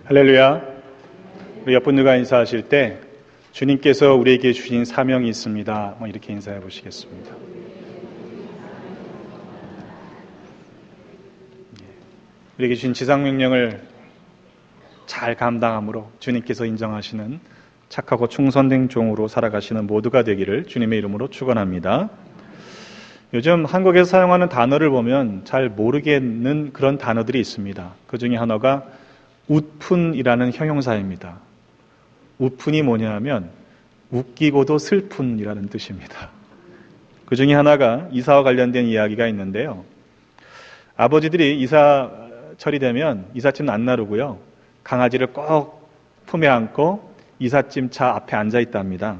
할렐루야. 우리 옆 분들과 인사하실 때 주님께서 우리에게 주신 사명이 있습니다. 이렇게 인사해 보시겠습니다. 우리에게 주신 지상명령을 잘 감당함으로 주님께서 인정하시는 착하고 충성된 종으로 살아가시는 모두가 되기를 주님의 이름으로 축원합니다. 요즘 한국에서 사용하는 단어를 보면 잘 모르겠는 그런 단어들이 있습니다. 그 중에 하나가 웃푼이라는 형용사입니다. 웃푼이 뭐냐면 웃기고도 슬픈이라는 뜻입니다. 그 중에 하나가 이사와 관련된 이야기가 있는데요. 아버지들이 이사철이 되면 이삿짐 안 나르고요, 강아지를 꼭 품에 안고 이삿짐 차 앞에 앉아 있답니다.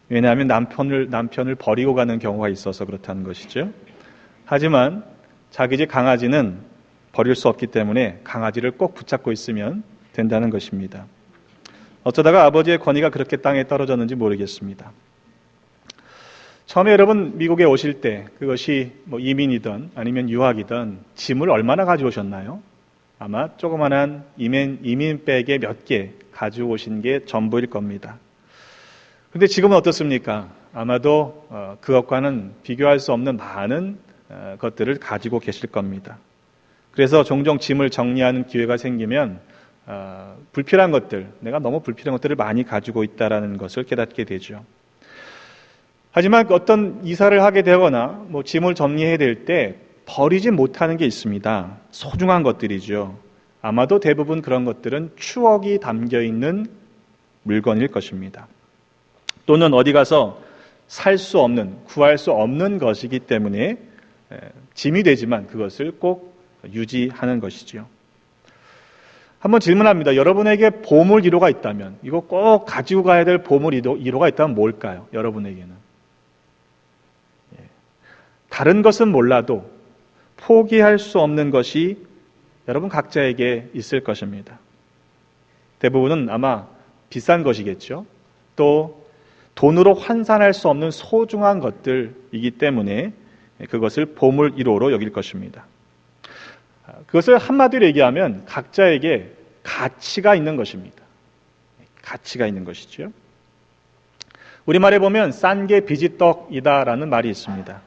왜냐하면 남편을 버리고 가는 경우가 있어서 그렇다는 것이죠. 하지만 자기 집 강아지는 버릴 수 없기 때문에 강아지를 꼭 붙잡고 있으면 된다는 것입니다. 어쩌다가 아버지의 권위가 그렇게 땅에 떨어졌는지 모르겠습니다. 처음에 여러분 미국에 오실 때 그것이 이민이든 아니면 유학이든 짐을 얼마나 가져오셨나요? 아마 조그만한 이민백에 몇 개 가지고 오신 게 전부일 겁니다. 그런데 지금은 어떻습니까? 아마도 그것과는 비교할 수 없는 많은 것들을 가지고 계실 겁니다. 그래서 종종 짐을 정리하는 기회가 생기면 불필요한 것들, 내가 너무 불필요한 것들을 많이 가지고 있다는 것을 깨닫게 되죠. 하지만 어떤 이사를 하게 되거나 짐을 정리해야 될 때 버리지 못하는 게 있습니다. 소중한 것들이죠. 아마도 대부분 그런 것들은 추억이 담겨 있는 물건일 것입니다. 또는 어디 가서 살 수 없는, 구할 수 없는 것이기 때문에 짐이 되지만 그것을 꼭 유지하는 것이지요. 한번 질문합니다. 여러분에게 보물 1호가 있다면, 이거 꼭 가지고 가야 될 보물 1호가 있다면 뭘까요? 여러분에게는. 다른 것은 몰라도 포기할 수 없는 것이 여러분 각자에게 있을 것입니다. 대부분은 아마 비싼 것이겠죠. 또 돈으로 환산할 수 없는 소중한 것들이기 때문에 그것을 보물 1호로 여길 것입니다. 그것을 한마디로 얘기하면 각자에게 가치가 있는 것입니다. 가치가 있는 것이죠. 우리말에 보면 싼 게 비지떡이다라는 말이 있습니다.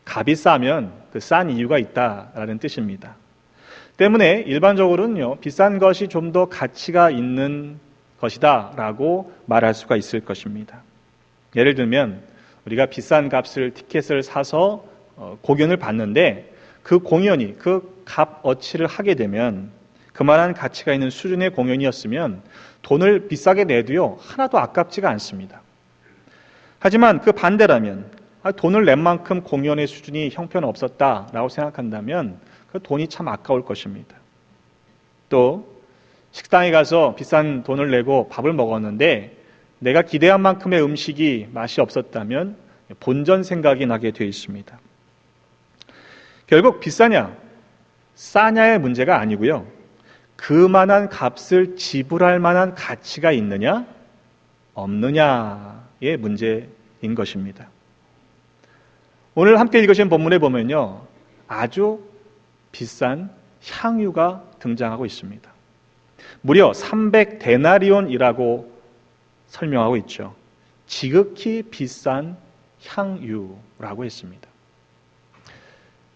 값이 싸면 그 싼 이유가 있다라는 뜻입니다. 때문에 일반적으로는요, 비싼 것이 좀 더 가치가 있는 것이다라고 말할 수가 있을 것입니다. 예를 들면 우리가 비싼 값을 티켓을 사서 공연을 봤는데 그 공연이 그 값어치를 하게 되면 그만한 가치가 있는 수준의 공연이었으면 돈을 비싸게 내도요 하나도 아깝지가 않습니다. 하지만 그 반대라면 돈을 낸 만큼 공연의 수준이 형편없었다라고 생각한다면 그 돈이 참 아까울 것입니다. 또 식당에 가서 비싼 돈을 내고 밥을 먹었는데 내가 기대한 만큼의 음식이 맛이 없었다면 본전 생각이 나게 되어 있습니다. 결국 비싸냐, 싸냐의 문제가 아니고요. 그만한 값을 지불할 만한 가치가 있느냐, 없느냐의 문제인 것입니다. 오늘 함께 읽으신 본문에 보면요, 아주 비싼 향유가 등장하고 있습니다. 무려 300데나리온이라고 설명하고 있죠. 지극히 비싼 향유라고 했습니다.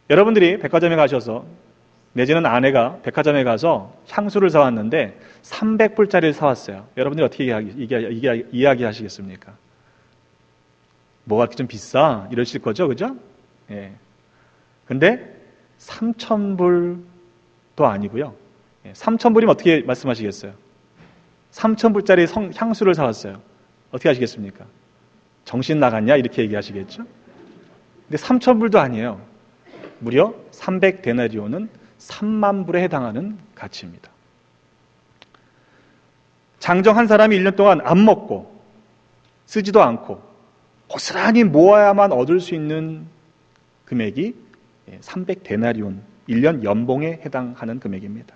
여러분들이 백화점에 가셔서 내지는 아내가 백화점에 가서 향수를 사왔는데 300불짜리를 사왔어요. 여러분들이 어떻게 이야기하시겠습니까? 뭐가 좀 비싸? 이러실 거죠, 그죠? 예. 근데 3,000불도 아니고요. 3,000불이면 어떻게 말씀하시겠어요? 3,000불짜리 향수를 사왔어요. 어떻게 하시겠습니까? 정신 나갔냐? 이렇게 얘기하시겠죠? 근데 3,000불도 아니에요. 무려 300데나리온은 3만 불에 해당하는 가치입니다. 장정 한 사람이 1년 동안 안 먹고 쓰지도 않고 고스란히 모아야만 얻을 수 있는 금액이 300데나리온, 1년 연봉에 해당하는 금액입니다.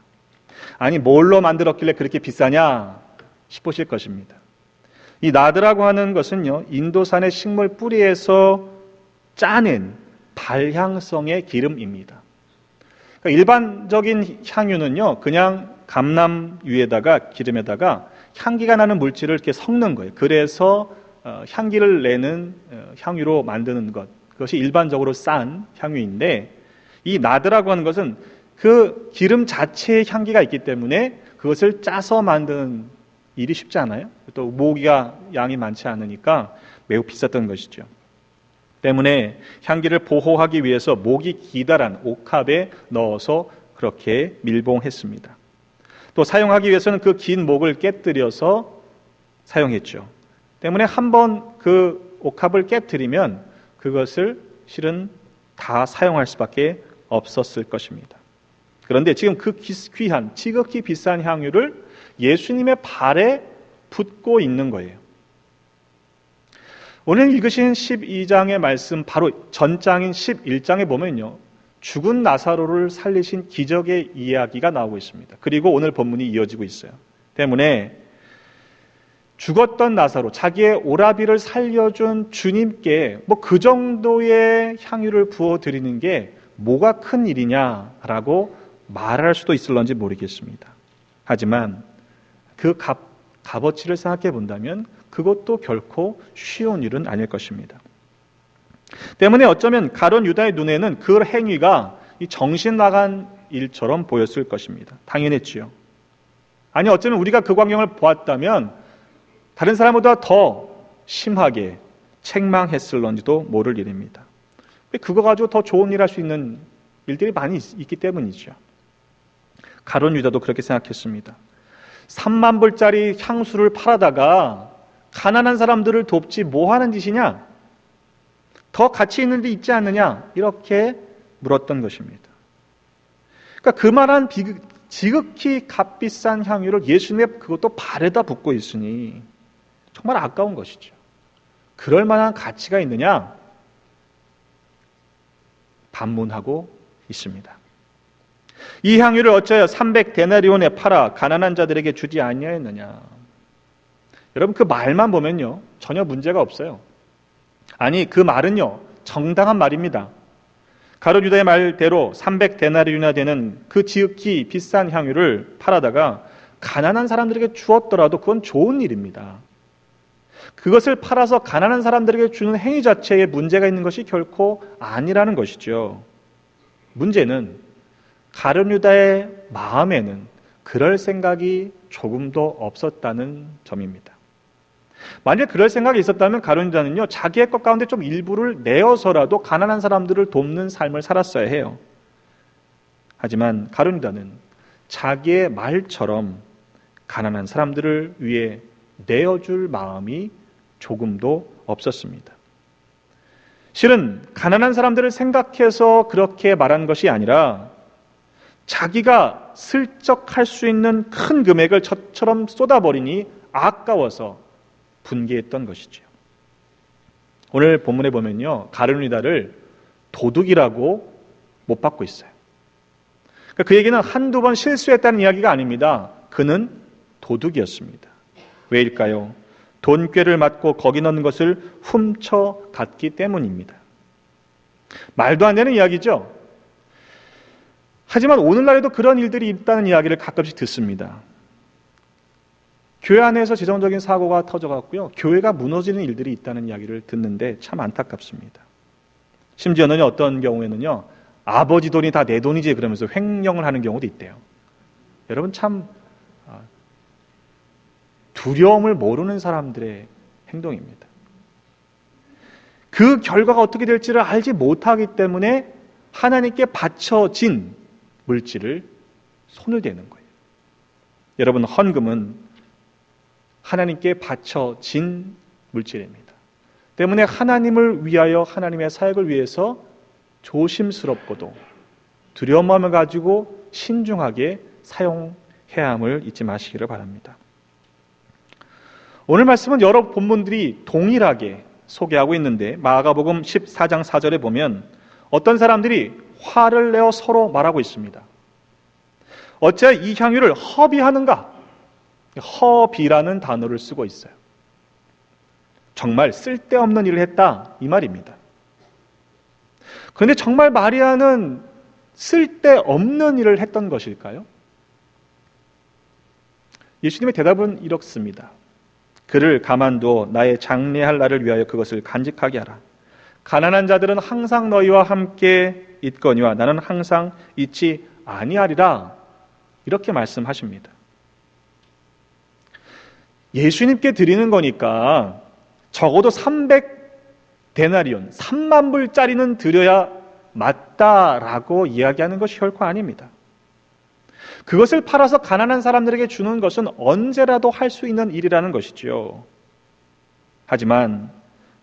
아니 뭘로 만들었길래 그렇게 비싸냐 싶으실 것입니다. 이 나드라고 하는 것은요, 인도산의 식물 뿌리에서 짜낸 발향성의 기름입니다. 그러니까 일반적인 향유는요, 그냥 감람유에다가 기름에다가 향기가 나는 물질을 이렇게 섞는 거예요. 그래서 향기를 내는 향유로 만드는 것, 그것이 일반적으로 싼 향유인데, 이 나드라고 하는 것은 그 기름 자체의 향기가 있기 때문에 그것을 짜서 만드는 일이 쉽지 않아요. 또 모기가 양이 많지 않으니까 매우 비쌌던 것이죠. 때문에 향기를 보호하기 위해서 목이 기다란 옥합에 넣어서 그렇게 밀봉했습니다. 또 사용하기 위해서는 그 긴 목을 깨뜨려서 사용했죠. 때문에 한번 그 옥합을 깨뜨리면 그것을 실은 다 사용할 수밖에 없었을 것입니다. 그런데 지금 그 귀한, 지극히 비싼 향유를 예수님의 발에 붓고 있는 거예요. 오늘 읽으신 12장의 말씀 바로 전장인 11장에 보면요, 죽은 나사로를 살리신 기적의 이야기가 나오고 있습니다. 그리고 오늘 본문이 이어지고 있어요. 때문에 죽었던 나사로, 자기의 오라비를 살려준 주님께 뭐 그 정도의 향유를 부어드리는 게 뭐가 큰 일이냐라고 말할 수도 있을런지 모르겠습니다. 하지만 그 값어치를 생각해 본다면 그것도 결코 쉬운 일은 아닐 것입니다. 때문에 어쩌면 가룟 유다의 눈에는 그 행위가 정신 나간 일처럼 보였을 것입니다. 당연했지요. 아니 어쩌면 우리가 그 광경을 보았다면 다른 사람보다 더 심하게 책망했을런지도 모를 일입니다. 그거 가지고 더 좋은 일 할 수 있는 일들이 많이 있기 때문이죠. 가룟 유다도 그렇게 생각했습니다. 3만 불짜리 향수를 팔아다가 가난한 사람들을 돕지 뭐 하는 짓이냐? 더 가치 있는 데 있지 않느냐? 이렇게 물었던 것입니다. 그러니까 그만한 지극히 값비싼 향유를 예수님의 그것도 발에다 붓고 있으니 정말 아까운 것이죠. 그럴 만한 가치가 있느냐? 반문하고 있습니다. 이 향유를 어찌하여 300데나리온에 팔아 가난한 자들에게 주지 아니하였느냐? 여러분 그 말만 보면요 전혀 문제가 없어요. 아니 그 말은요 정당한 말입니다. 가룟 유다의 말대로 300데나리온이나 되는 그 지극히 비싼 향유를 팔아다가 가난한 사람들에게 주었더라도 그건 좋은 일입니다. 그것을 팔아서 가난한 사람들에게 주는 행위 자체에 문제가 있는 것이 결코 아니라는 것이죠. 문제는 가룟 유다의 마음에는 그럴 생각이 조금도 없었다는 점입니다. 만약 그럴 생각이 있었다면 가룟 유다는요 자기의 것 가운데 좀 일부를 내어서라도 가난한 사람들을 돕는 삶을 살았어야 해요. 하지만 가룟 유다는 자기의 말처럼 가난한 사람들을 위해 내어줄 마음이 조금도 없었습니다. 실은 가난한 사람들을 생각해서 그렇게 말한 것이 아니라 자기가 슬쩍 할 수 있는 큰 금액을 저처럼 쏟아버리니 아까워서 분개했던 것이죠. 오늘 본문에 보면요 가룟 유다를 도둑이라고 못 받고 있어요. 그러니까 그 얘기는 한두 번 실수했다는 이야기가 아닙니다. 그는 도둑이었습니다. 왜일까요? 돈꾀를 맞고 거기 넣는 것을 훔쳐갔기 때문입니다. 말도 안 되는 이야기죠. 하지만 오늘날에도 그런 일들이 있다는 이야기를 가끔씩 듣습니다. 교회 안에서 지정적인 사고가 터져갔고요. 교회가 무너지는 일들이 있다는 이야기를 듣는데 참 안타깝습니다. 심지어는 어떤 경우에는요. 아버지 돈이 다 내 돈이지 그러면서 횡령을 하는 경우도 있대요. 여러분 참 두려움을 모르는 사람들의 행동입니다. 그 결과가 어떻게 될지를 알지 못하기 때문에 하나님께 바쳐진 물질을 손을 대는 거예요. 여러분 헌금은 하나님께 바쳐진 물질입니다. 때문에 하나님을 위하여 하나님의 사역을 위해서 조심스럽고도 두려움을 가지고 신중하게 사용해야 함을 잊지 마시기를 바랍니다. 오늘 말씀은 여러 본문들이 동일하게 소개하고 있는데 마가복음 14장 4절에 보면 어떤 사람들이 화를 내어 서로 말하고 있습니다. 어찌하여 이 향유를 허비하는가? 허비라는 단어를 쓰고 있어요. 정말 쓸데없는 일을 했다 이 말입니다. 그런데 정말 마리아는 쓸데없는 일을 했던 것일까요? 예수님의 대답은 이렇습니다. 그를 가만두어 나의 장례할 날을 위하여 그것을 간직하게 하라. 가난한 자들은 항상 너희와 함께 있거니와 나는 항상 있지 아니하리라. 이렇게 말씀하십니다. 예수님께 드리는 거니까 적어도 300데나리온, 3만 불짜리는 드려야 맞다라고 이야기하는 것이 결코 아닙니다. 그것을 팔아서 가난한 사람들에게 주는 것은 언제라도 할 수 있는 일이라는 것이지요. 하지만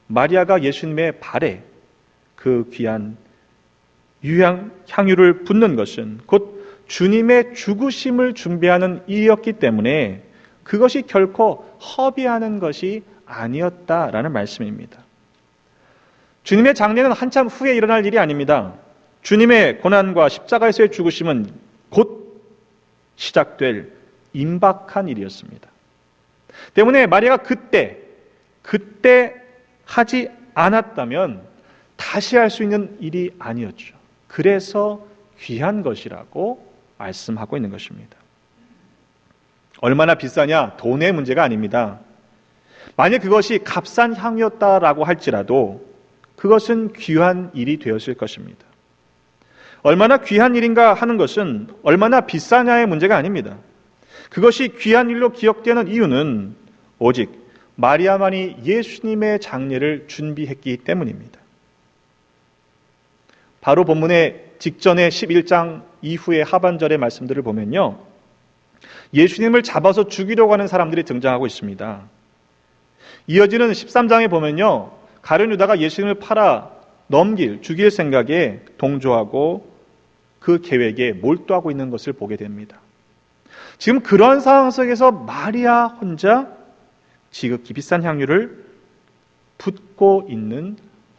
마리아가 예수님의 발에 그 귀한 향유를 붓는 것은 곧 주님의 죽으심을 준비하는 일이었기 때문에 그것이 결코 허비하는 것이 아니었다라는 말씀입니다. 주님의 장례는 한참 후에 일어날 일이 아닙니다. 주님의 고난과 십자가에서의 죽으심은 곧 시작될 임박한 일이었습니다. 때문에 마리아가 그때 하지 않았다면 다시 할 수 있는 일이 아니었죠. 그래서 귀한 것이라고 말씀하고 있는 것입니다. 얼마나 비싸냐? 돈의 문제가 아닙니다. 만약 그것이 값싼 향이었다라고 할지라도 그것은 귀한 일이 되었을 것입니다. 얼마나 귀한 일인가 하는 것은 얼마나 비싸냐의 문제가 아닙니다. 그것이 귀한 일로 기억되는 이유는 오직 마리아만이 예수님의 장례를 준비했기 때문입니다. 바로 본문의 직전의 11장 이후의 하반절의 말씀들을 보면요, 예수님을 잡아서 죽이려고 하는 사람들이 등장하고 있습니다. 이어지는 13장에 보면요, 가룟 유다가 예수님을 팔아 죽일 생각에 동조하고 그 계획에 몰두하고 있는 것을 보게 됩니다. 지금 그런 상황 속에서 마리아 혼자 지극히 비싼 향유를 붓고 있는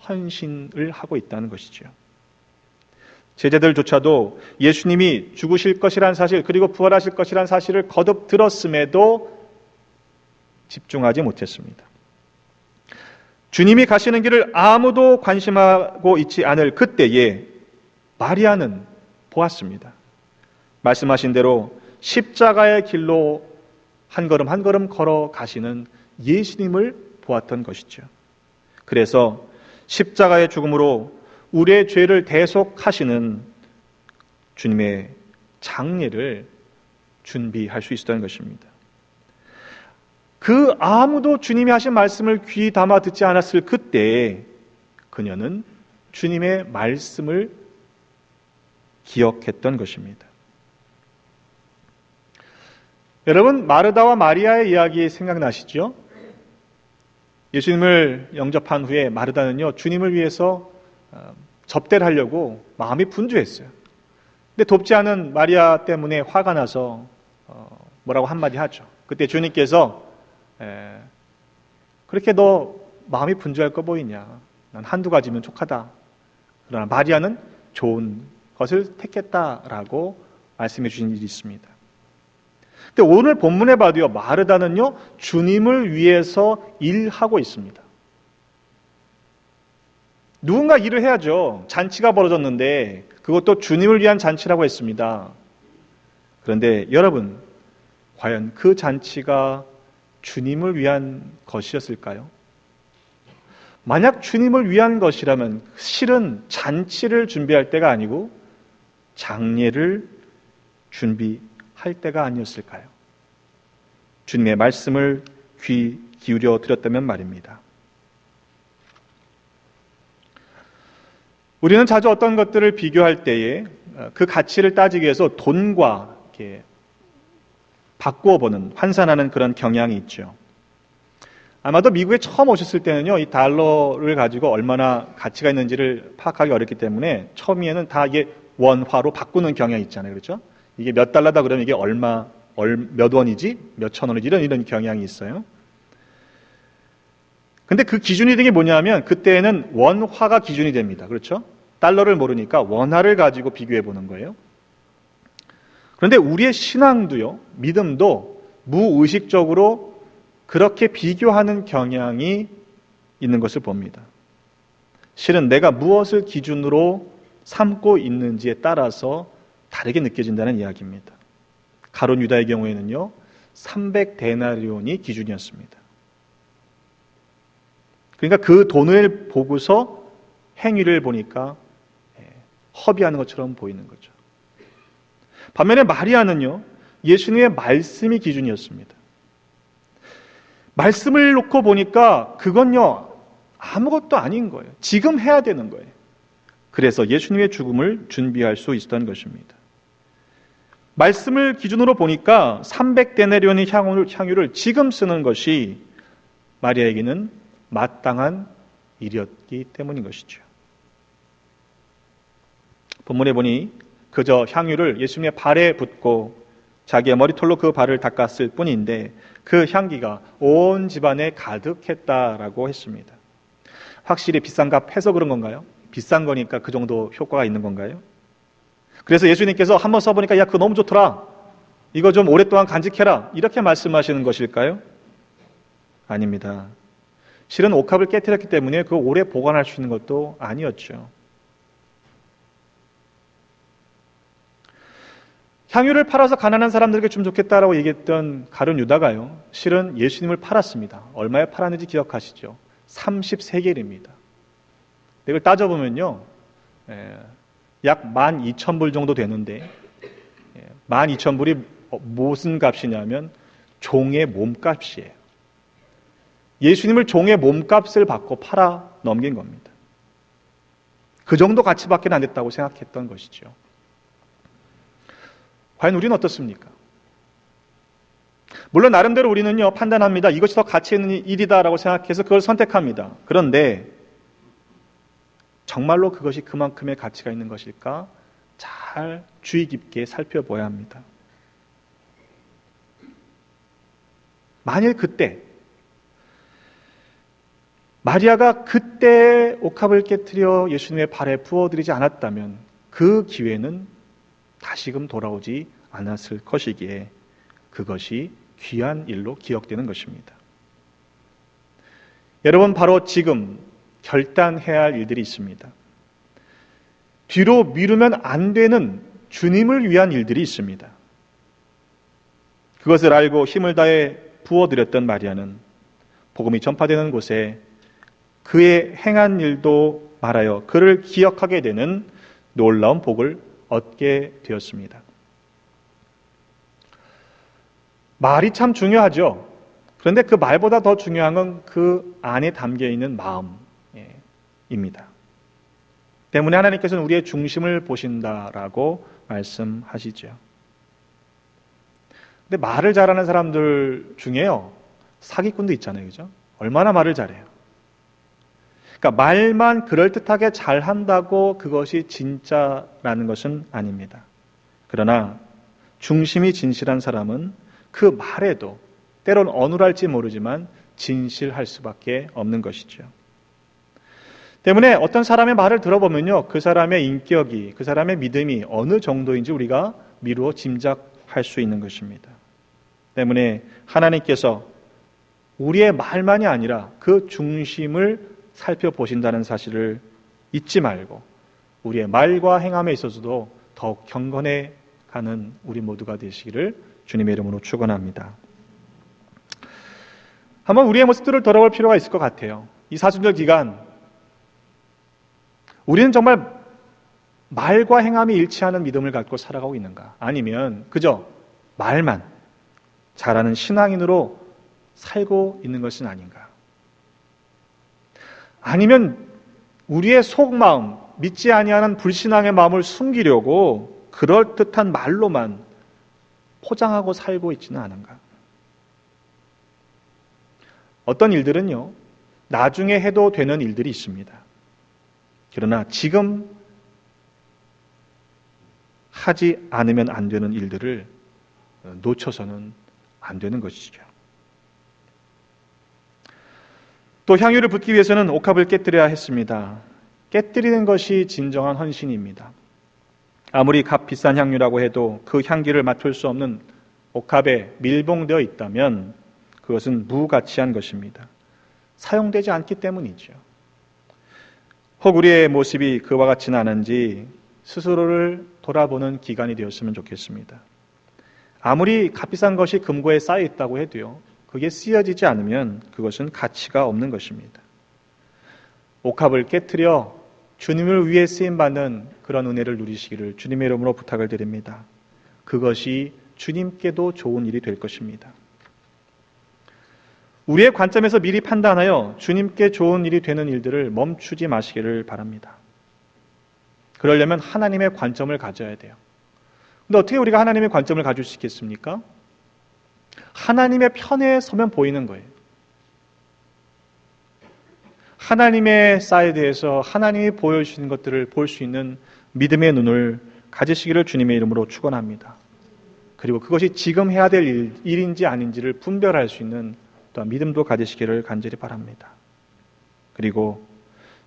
헌신을 하고 있다는 것이죠. 제자들조차도 예수님이 죽으실 것이란 사실, 그리고 부활하실 것이란 사실을 거듭 들었음에도 집중하지 못했습니다. 주님이 가시는 길을 아무도 관심하고 있지 않을 그때에 마리아는 보았습니다. 말씀하신 대로 십자가의 길로 한 걸음 한 걸음 걸어가시는 예수님을 보았던 것이죠. 그래서 십자가의 죽음으로 우리의 죄를 대속하시는 주님의 장례를 준비할 수 있었던 것입니다. 그 아무도 주님이 하신 말씀을 귀 담아 듣지 않았을 그때에 그녀는 주님의 말씀을 기억했던 것입니다. 여러분, 마르다와 마리아의 이야기 생각나시죠? 예수님을 영접한 후에 마르다는요, 주님을 위해서 접대를 하려고 마음이 분주했어요. 근데 돕지 않은 마리아 때문에 화가 나서 뭐라고 한마디 하죠. 그때 주님께서 그렇게 너 마음이 분주할 거 보이냐? 난 한두 가지면 족하다. 그러나 마리아는 좋은 것을 택했다라고 말씀해 주신 일이 있습니다. 근데 오늘 본문에 봐도요, 마르다는요, 주님을 위해서 일하고 있습니다. 누군가 일을 해야죠. 잔치가 벌어졌는데 그것도 주님을 위한 잔치라고 했습니다. 그런데 여러분, 과연 그 잔치가 주님을 위한 것이었을까요? 만약 주님을 위한 것이라면 실은 잔치를 준비할 때가 아니고 장례를 준비할 때가 아니었을까요? 주님의 말씀을 귀 기울여 드렸다면 말입니다. 우리는 자주 어떤 것들을 비교할 때에 그 가치를 따지기 위해서 돈과 이렇게 바꾸어 보는, 환산하는 그런 경향이 있죠. 아마도 미국에 처음 오셨을 때는요, 이 달러를 가지고 얼마나 가치가 있는지를 파악하기 어렵기 때문에 처음에는 다 이게 원화로 바꾸는 경향이 있잖아요. 그렇죠? 이게 몇 달러다 그러면 이게 몇 원이지? 몇 천 원이지? 이런 경향이 있어요. 근데 그 기준이 되게 뭐냐면 그때는 원화가 기준이 됩니다. 그렇죠? 달러를 모르니까 원화를 가지고 비교해 보는 거예요. 그런데 우리의 신앙도요, 믿음도 무의식적으로 그렇게 비교하는 경향이 있는 것을 봅니다. 실은 내가 무엇을 기준으로 삼고 있는지에 따라서 다르게 느껴진다는 이야기입니다. 가룟 유다의 경우에는요, 300데나리온이 기준이었습니다. 그러니까 그 돈을 보고서 행위를 보니까 허비하는 것처럼 보이는 거죠. 반면에 마리아는요, 예수님의 말씀이 기준이었습니다. 말씀을 놓고 보니까 그건요, 아무것도 아닌 거예요. 지금 해야 되는 거예요. 그래서 예수님의 죽음을 준비할 수 있었던 것입니다. 말씀을 기준으로 보니까 300데나리온의 향유를 지금 쓰는 것이 마리아에게는 마땅한 일이었기 때문인 것이죠. 본문에 보니 그저 향유를 예수님의 발에 붓고 자기의 머리털로 그 발을 닦았을 뿐인데 그 향기가 온 집안에 가득했다라고 했습니다. 확실히 비싼 값 해서 그런 건가요? 비싼 거니까 그 정도 효과가 있는 건가요? 그래서 예수님께서 한번 써보니까 야, 그거 너무 좋더라. 이거 좀 오랫동안 간직해라. 이렇게 말씀하시는 것일까요? 아닙니다. 실은 옥합을 깨뜨렸기 때문에 그거 오래 보관할 수 있는 것도 아니었죠. 향유를 팔아서 가난한 사람들에게 좀 좋겠다라고 얘기했던 가룟 유다가요, 실은 예수님을 팔았습니다. 얼마에 팔았는지 기억하시죠? 30세겔입니다. 이걸 따져보면요, 약 12,000불 정도 되는데 12,000불이 무슨 값이냐면 종의 몸값이에요. 예수님을 종의 몸값을 받고 팔아 넘긴 겁니다. 그 정도 가치밖에 안 됐다고 생각했던 것이죠. 과연 우리는 어떻습니까? 물론 나름대로 우리는요, 판단합니다. 이것이 더 가치 있는 일이다라고 생각해서 그걸 선택합니다. 그런데 정말로 그것이 그만큼의 가치가 있는 것일까? 잘 주의 깊게 살펴봐야 합니다. 만일 그때 마리아가 그때 옥합을 깨트려 예수님의 발에 부어드리지 않았다면 그 기회는 다시금 돌아오지 않았을 것이기에 그것이 귀한 일로 기억되는 것입니다. 여러분, 바로 지금 결단해야 할 일들이 있습니다. 뒤로 미루면 안 되는 주님을 위한 일들이 있습니다. 그것을 알고 힘을 다해 부어드렸던 마리아는 복음이 전파되는 곳에 그의 행한 일도 말하여 그를 기억하게 되는 놀라운 복을 얻게 되었습니다. 말이 참 중요하죠. 그런데 그 말보다 더 중요한 건 그 안에 담겨 있는 마음입니다. 때문에 하나님께서는 우리의 중심을 보신다라고 말씀하시죠. 근데 말을 잘하는 사람들 중에요, 사기꾼도 있잖아요. 그죠? 얼마나 말을 잘해요. 그러니까 말만 그럴듯하게 잘한다고 그것이 진짜라는 것은 아닙니다. 그러나 중심이 진실한 사람은 그 말에도 때론 어눌할지 모르지만 진실할 수밖에 없는 것이죠. 때문에 어떤 사람의 말을 들어보면요, 그 사람의 인격이, 그 사람의 믿음이 어느 정도인지 우리가 미루어 짐작할 수 있는 것입니다. 때문에 하나님께서 우리의 말만이 아니라 그 중심을 살펴보신다는 사실을 잊지 말고 우리의 말과 행함에 있어서도 더욱 경건해 가는 우리 모두가 되시기를 주님의 이름으로 축원합니다. 한번 우리의 모습들을 돌아볼 필요가 있을 것 같아요. 이 사순절 기간 우리는 정말 말과 행함이 일치하는 믿음을 갖고 살아가고 있는가? 아니면 그저 말만 잘하는 신앙인으로 살고 있는 것은 아닌가? 아니면 우리의 속마음, 믿지 아니하는 불신앙의 마음을 숨기려고 그럴듯한 말로만 포장하고 살고 있지는 않은가? 어떤 일들은요, 나중에 해도 되는 일들이 있습니다. 그러나 지금 하지 않으면 안 되는 일들을 놓쳐서는 안 되는 것이죠. 또 향유를 붓기 위해서는 옥합을 깨뜨려야 했습니다. 깨뜨리는 것이 진정한 헌신입니다. 아무리 값 비싼 향유라고 해도 그 향기를 맡을 수 없는 옥합에 밀봉되어 있다면 그것은 무가치한 것입니다. 사용되지 않기 때문이죠. 혹 우리의 모습이 그와 같지는 않은지 스스로를 돌아보는 기간이 되었으면 좋겠습니다. 아무리 값비싼 것이 금고에 쌓여 있다고 해도요, 그게 쓰여지지 않으면 그것은 가치가 없는 것입니다. 옥합을 깨트려 주님을 위해 쓰임받는 그런 은혜를 누리시기를 주님의 이름으로 부탁을 드립니다. 그것이 주님께도 좋은 일이 될 것입니다. 우리의 관점에서 미리 판단하여 주님께 좋은 일이 되는 일들을 멈추지 마시기를 바랍니다. 그러려면 하나님의 관점을 가져야 돼요. 근데 어떻게 우리가 하나님의 관점을 가질 수 있겠습니까? 하나님의 편에 서면 보이는 거예요. 하나님의 사이드에서 하나님이 보여주시는 것들을 볼 수 있는 믿음의 눈을 가지시기를 주님의 이름으로 축원합니다. 그리고 그것이 지금 해야 될 일인지 아닌지를 분별할 수 있는 또한 믿음도 가지시기를 간절히 바랍니다. 그리고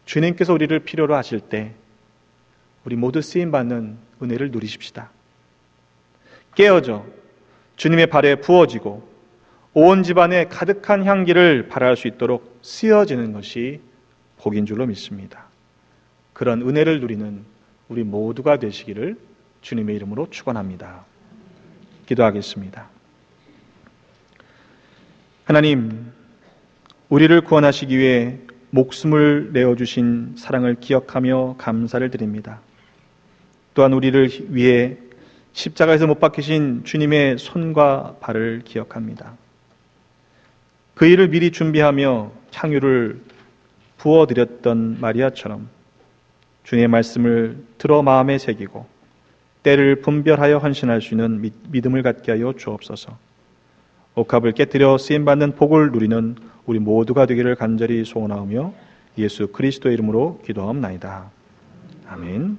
주님께서 우리를 필요로 하실 때 우리 모두 쓰임받는 은혜를 누리십시다. 깨어져 주님의 발에 부어지고 온 집안에 가득한 향기를 발할 수 있도록 쓰여지는 것이 복인 줄로 믿습니다. 그런 은혜를 누리는 우리 모두가 되시기를 주님의 이름으로 축원합니다. 기도하겠습니다. 하나님, 우리를 구원하시기 위해 목숨을 내어주신 사랑을 기억하며 감사를 드립니다. 또한 우리를 위해 십자가에서 못 박히신 주님의 손과 발을 기억합니다. 그 일을 미리 준비하며 향유를 부어드렸던 마리아처럼 주님의 말씀을 들어 마음에 새기고 때를 분별하여 헌신할 수 있는 믿음을 갖게 하여 주옵소서. 옥합을 깨뜨려 쓰임받는 복을 누리는 우리 모두가 되기를 간절히 소원하오며 예수 그리스도의 이름으로 기도하옵나이다. 아멘.